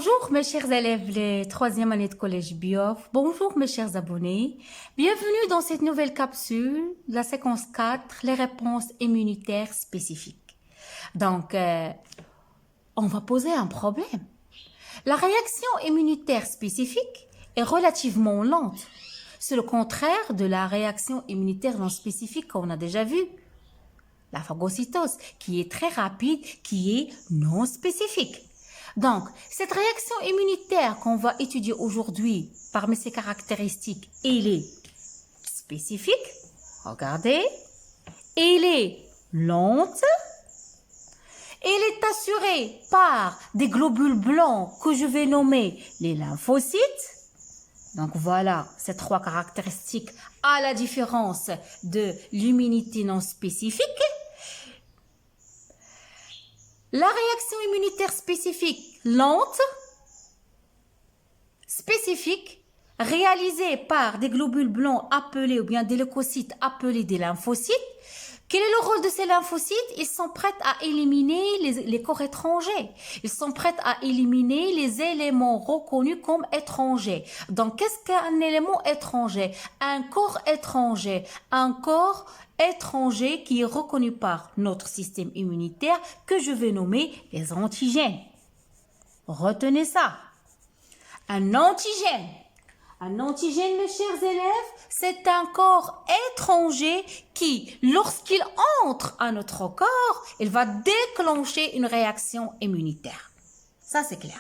Bonjour mes chers élèves les troisième année de collège Biof. Bonjour mes chers abonnés. Bienvenue dans cette nouvelle capsule, la séquence 4, les réponses immunitaires spécifiques. Donc, on va poser un problème. La réaction immunitaire spécifique est relativement lente. C'est le contraire de la réaction immunitaire non spécifique qu'on a déjà vue. La phagocytose, qui est très rapide, qui est non spécifique. Donc, cette réaction immunitaire qu'on va étudier aujourd'hui, parmi ses caractéristiques, elle est spécifique. Regardez. Elle est lente. Elle est assurée par des globules blancs que je vais nommer les lymphocytes. Donc voilà, ces trois caractéristiques à la différence de l'immunité non spécifique. La réaction immunitaire spécifique lente, spécifique, réalisée par des globules blancs appelés ou bien des leucocytes appelés des lymphocytes. Quel est le rôle de ces lymphocytes? Ils sont prêts à éliminer les corps étrangers. Ils sont prêts à éliminer les éléments reconnus comme étrangers. Donc, qu'est-ce qu'un élément étranger? Un corps étranger. Un corps étranger qui est reconnu par notre système immunitaire que je vais nommer les antigènes. Retenez ça. Un antigène. Un antigène, mes chers élèves, c'est un corps étranger qui, lorsqu'il entre à notre corps, il va déclencher une réaction immunitaire. Ça, c'est clair.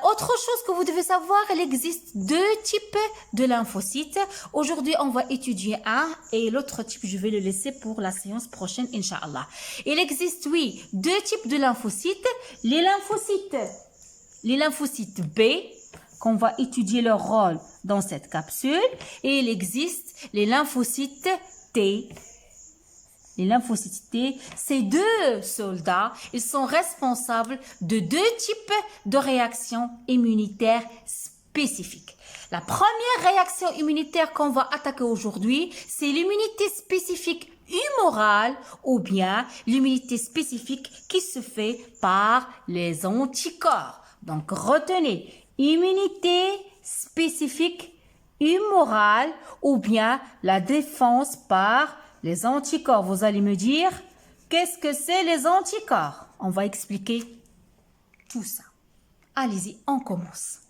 Autre chose que vous devez savoir, il existe deux types de lymphocytes. Aujourd'hui, on va étudier un et l'autre type, je vais le laisser pour la séance prochaine, Inch'Allah. Il existe, oui, deux types de lymphocytes. Les lymphocytes B, qu'on va étudier leur rôle dans cette capsule. Et il existe les lymphocytes T. Les lymphocytes T, ces deux soldats, ils sont responsables de deux types de réactions immunitaires spécifiques. La première réaction immunitaire qu'on va attaquer aujourd'hui, c'est l'immunité spécifique humorale ou bien l'immunité spécifique qui se fait par les anticorps. Donc, retenez, immunité spécifique humorale ou bien la défense par les anticorps. Vous allez me dire, qu'est-ce que c'est les anticorps? On va expliquer tout ça. Allez-y, on commence.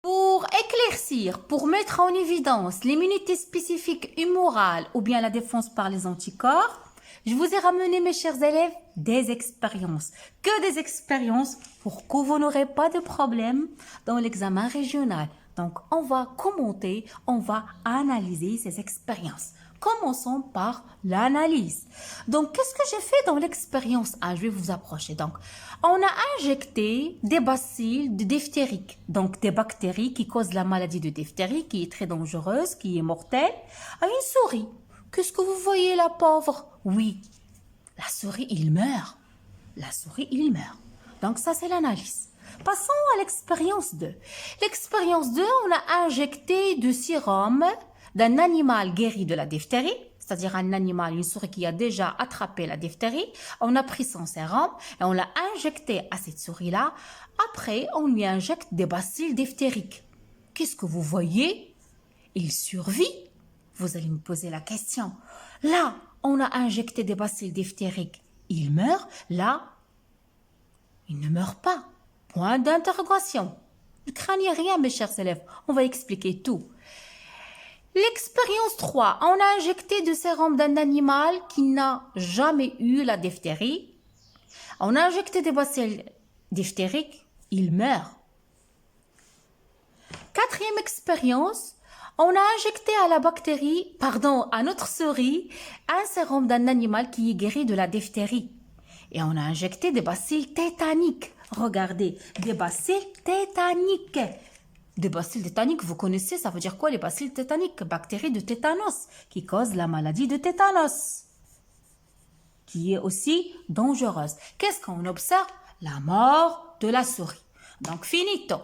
Pour éclaircir, pour mettre en évidence l'immunité spécifique humorale ou bien la défense par les anticorps, je vous ai ramené, mes chers élèves, des expériences. Que des expériences pour que vous n'aurez pas de problème dans l'examen régional. Donc, on va commenter, on va analyser ces expériences. Commençons par l'analyse. Donc, qu'est-ce que j'ai fait dans l'expérience 1? Je vais vous approcher. Donc, on a injecté des bacilles de diphtérie, donc des bactéries qui causent la maladie de diphtérie, qui est très dangereuse, qui est mortelle, à une souris. Qu'est-ce que vous voyez, la pauvre? Oui, la souris, il meurt. La souris, il meurt. Donc, ça, c'est l'analyse. Passons à l'expérience 2. L'expérience 2, on a injecté du sérum d'un animal guéri de la diphtérie, c'est-à-dire un animal, une souris qui a déjà attrapé la diphtérie. On a pris son sérum et on l'a injecté à cette souris-là. Après, on lui injecte des bacilles diphtériques. Qu'est-ce que vous voyez? Il survit. Vous allez me poser la question. Là, on a injecté des bacilles diphtériques. Il meurt. Là, il ne meurt pas. Point d'interrogation. Ne craignez rien, mes chers élèves. On va expliquer tout. L'expérience 3. On a injecté du sérum d'un animal qui n'a jamais eu la diphtérie. On a injecté des bacilles diphtériques. Il meurt. Quatrième expérience. On a injecté à notre souris, un sérum d'un animal qui est guéri de la diphtérie. Et on a injecté des bacilles tétaniques. Regardez, des bacilles tétaniques. Des bacilles tétaniques, vous connaissez, ça veut dire quoi les bacilles tétaniques? Bactéries de tétanos, qui causent la maladie de tétanos, qui est aussi dangereuse. Qu'est-ce qu'on observe? La mort de la souris. Donc, finito.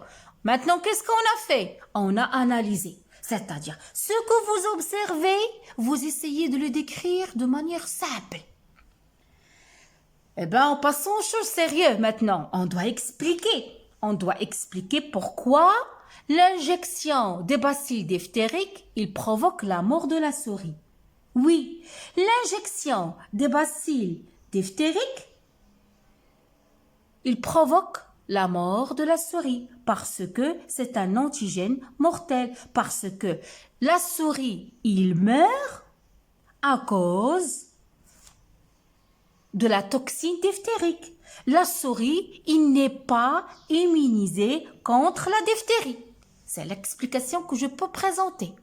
Maintenant, qu'est-ce qu'on a fait? On a analysé. C'est-à-dire, ce que vous observez, vous essayez de le décrire de manière simple. Eh bien, passons aux choses sérieuses maintenant. On doit expliquer. on doit expliquer pourquoi l'injection des bacilles diphtériques, il provoque la mort de la souris. Oui, l'injection des bacilles diphtériques, il provoque la mort de la souris parce que c'est un antigène mortel, parce que la souris, il meurt à cause de la toxine diphtérique. La souris, il n'est pas immunisé contre la diphtérie. C'est l'explication que je peux présenter.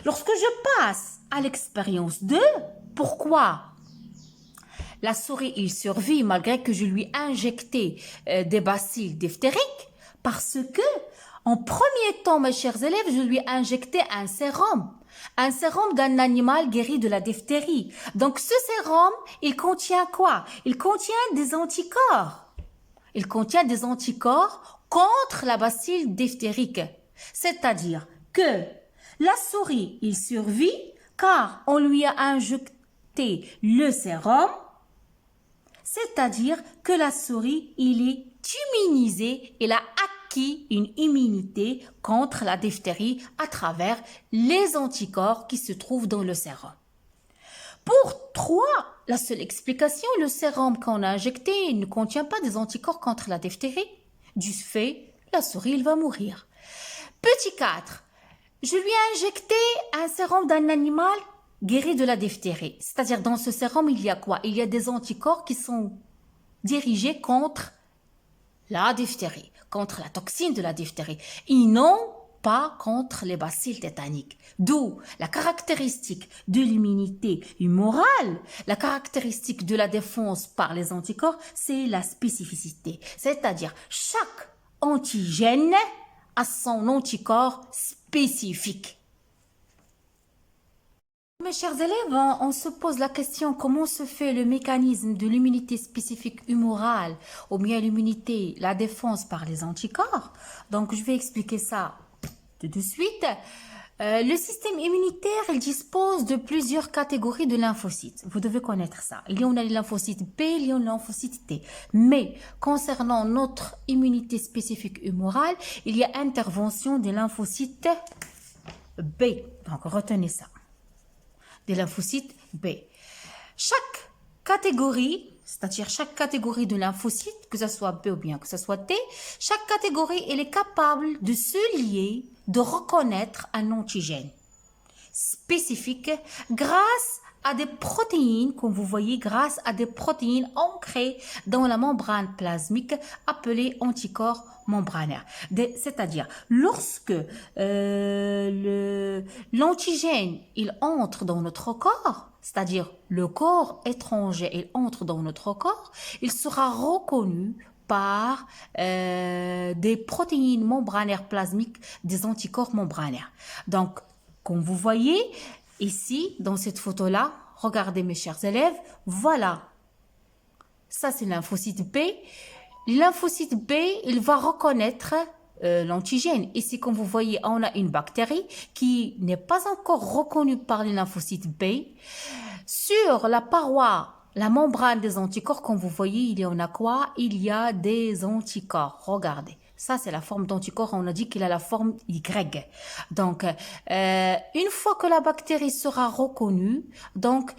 Lorsque je passe à l'expérience 2, pourquoi la souris, il survit malgré que je lui ai injecté des bacilles diphtériques? Parce que, en premier temps, mes chers élèves, je lui ai injecté un sérum d'un animal guéri de la diphtérie. Donc, ce sérum, il contient quoi? Il contient des anticorps. Il contient des anticorps contre la bacille diphtérique. C'est-à-dire que la souris, il survit car on lui a injecté le sérum. C'est-à-dire que la souris, il est immunisé, il a acquis une immunité contre la diphtérie à travers les anticorps qui se trouvent dans le sérum. Pour 3, la seule explication, le sérum qu'on a injecté ne contient pas des anticorps contre la diphtérie. Du fait, la souris, il va mourir. Petit 4, je lui ai injecté un sérum d'un animal guéri de la diphtérie. C'est-à-dire, dans ce sérum, il y a quoi? Il y a des anticorps qui sont dirigés contre la diphtérie, contre la toxine de la diphtérie, et non pas contre les bacilles tétaniques. D'où la caractéristique de l'immunité humorale, la caractéristique de la défense par les anticorps, c'est la spécificité. C'est-à-dire, chaque antigène a son anticorps spécifique. Mes chers élèves, on se pose la question comment se fait le mécanisme de l'immunité spécifique humorale ou bien l'immunité, la défense par les anticorps. Donc, je vais expliquer ça tout de suite. Le système immunitaire, il dispose de plusieurs catégories de lymphocytes. Vous devez connaître ça. Il y en a les lymphocytes B, il y en a les lymphocytes T. Mais concernant notre immunité spécifique humorale, il y a intervention des lymphocytes B. Donc, retenez ça. Des lymphocytes B. Chaque catégorie, c'est-à-dire chaque catégorie de lymphocytes, que ce soit B ou bien que ce soit T, chaque catégorie, elle est capable de se lier, de reconnaître un antigène spécifique grâce à des protéines, comme vous voyez, grâce à des protéines ancrées dans la membrane plasmique appelées anticorps membranaires. C'est-à-dire, lorsque l'antigène, il entre dans notre corps, c'est-à-dire le corps étranger, il entre dans notre corps, il sera reconnu par des protéines membranaires plasmiques, des anticorps membranaires. Donc, comme vous voyez, ici, dans cette photo-là, regardez mes chers élèves, voilà. Ça, c'est lymphocyte B. Lymphocyte B, il va reconnaître l'antigène. Ici, comme vous voyez, on a une bactérie qui n'est pas encore reconnue par les lymphocytes B. Sur la paroi, la membrane des anticorps, comme vous voyez, il y en a quoi? Il y a des anticorps. Regardez. Ça, c'est la forme d'anticorps. On a dit qu'il a la forme Y. Donc, une fois que la bactérie sera reconnue, donc,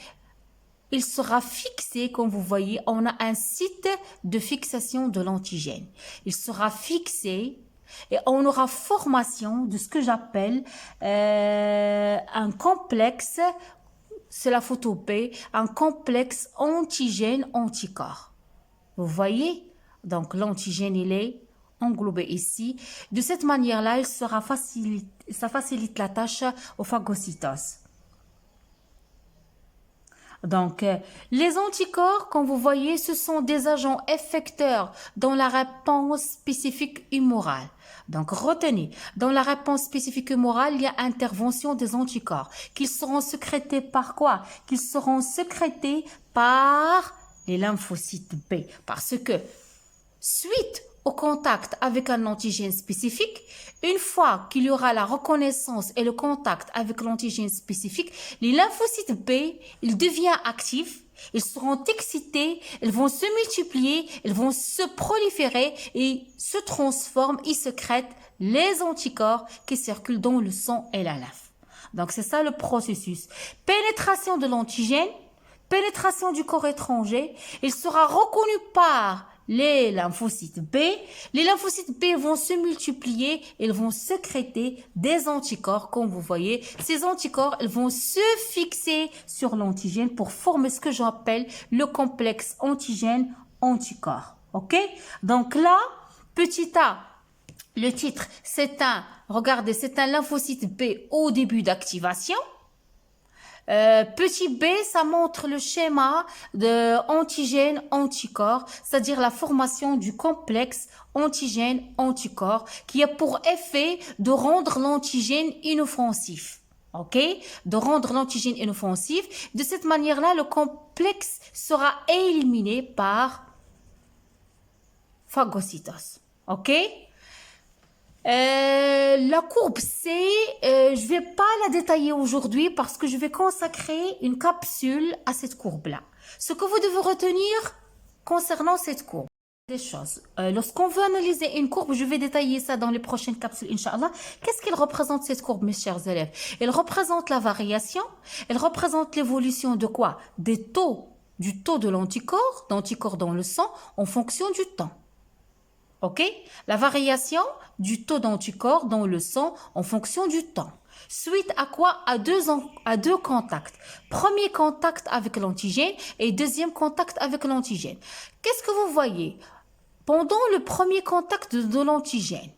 il sera fixé, comme vous voyez, on a un site de fixation de l'antigène. Il sera fixé et on aura formation de ce que j'appelle un complexe, c'est la photo B, un complexe antigène-anticorps. Vous voyez? Donc, l'antigène, il est englobé ici. De cette manière-là, ça facilite la tâche au phagocytose. Donc, les anticorps, comme vous voyez, ce sont des agents effecteurs dans la réponse spécifique humorale. Donc, retenez, dans la réponse spécifique humorale, il y a intervention des anticorps. Qu'ils seront sécrétés par quoi? Qu'ils seront sécrétés par les lymphocytes B. Parce que, suite au contact avec un antigène spécifique, une fois qu'il y aura la reconnaissance et le contact avec l'antigène spécifique, les lymphocytes B, il devient actif Ils seront excités, ils vont se multiplier, ils vont se proliférer et se transforment, ils sécrètent les anticorps qui circulent dans le sang et la lave. Donc c'est ça le processus. Pénétration de l'antigène, pénétration du corps étranger, il sera reconnu par les lymphocytes B. Les lymphocytes B vont se multiplier, ils vont sécréter des anticorps, comme vous voyez. Ces anticorps, ils vont se fixer sur l'antigène pour former ce que j'appelle le complexe antigène-anticorps. OK? Donc là, petit a, le titre, regardez, c'est un lymphocyte B au début d'activation. Petit b, ça montre le schéma de antigène-anticorps, c'est-à-dire la formation du complexe antigène-anticorps qui a pour effet de rendre l'antigène inoffensif. OK? De rendre l'antigène inoffensif. De cette manière-là, le complexe sera éliminé par phagocytose. OK? La courbe C, je vais pas la détailler aujourd'hui parce que je vais consacrer une capsule à cette courbe-là. Ce que vous devez retenir concernant cette courbe, des choses. Lorsqu'on veut analyser une courbe, je vais détailler ça dans les prochaines capsules, Inch'Allah. Qu'est-ce qu'elle représente cette courbe, mes chers élèves? Elle représente la variation, elle représente l'évolution de quoi? Du taux de l'anticorps, d'anticorps dans le sang, en fonction du temps. OK? La variation du taux d'anticorps dans le sang en fonction du temps. Suite à quoi? À deux contacts. Premier contact avec l'antigène et deuxième contact avec l'antigène. Qu'est-ce que vous voyez? Pendant le premier contact de l'antigène,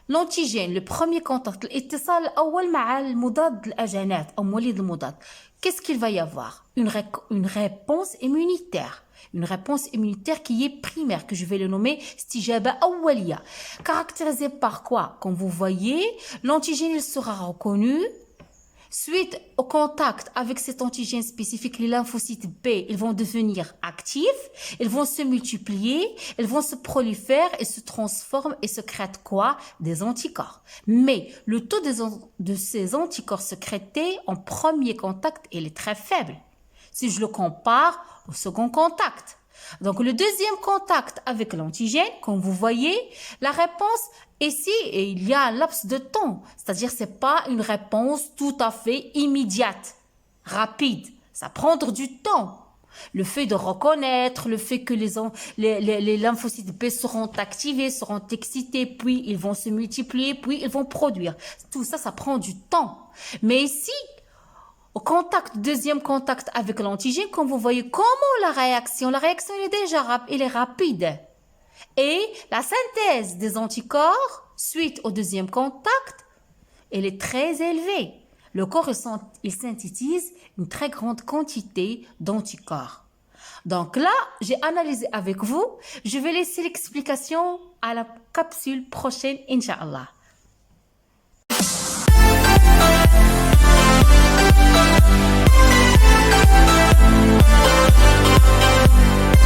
le premier contact, الاتصال الأول مع المضاد الأجنات أو مولد المضاد. Qu'est-ce qu'il va y avoir? Une réponse immunitaire. Une réponse immunitaire qui est primaire, que je vais le nommer stijaba awwaliya. Caractérisée par quoi? Comme vous voyez, l'antigène il sera reconnu. Suite au contact avec cet antigène spécifique, les lymphocytes B, ils vont devenir actifs, ils vont se multiplier, ils vont se proliférer et se transformer et sécrètent quoi? Des anticorps. Mais le taux de ces anticorps sécrétés en premier contact, il est très faible. Si je le compare au second contact. Donc, le deuxième contact avec l'antigène, comme vous voyez, la réponse ici, il y a un laps de temps. C'est-à-dire, c'est pas une réponse tout à fait immédiate, rapide. Ça prend du temps. Le fait de reconnaître, le fait que les lymphocytes B seront activés, seront excités, puis ils vont se multiplier, puis ils vont produire. Tout ça, ça prend du temps. Mais ici, au deuxième contact avec l'antigène, comme vous voyez, comment la réaction elle est rapide. Et la synthèse des anticorps, suite au deuxième contact, elle est très élevée. Le corps, il synthétise une très grande quantité d'anticorps. Donc là, j'ai analysé avec vous. Je vais laisser l'explication à la capsule prochaine, Inch'Allah.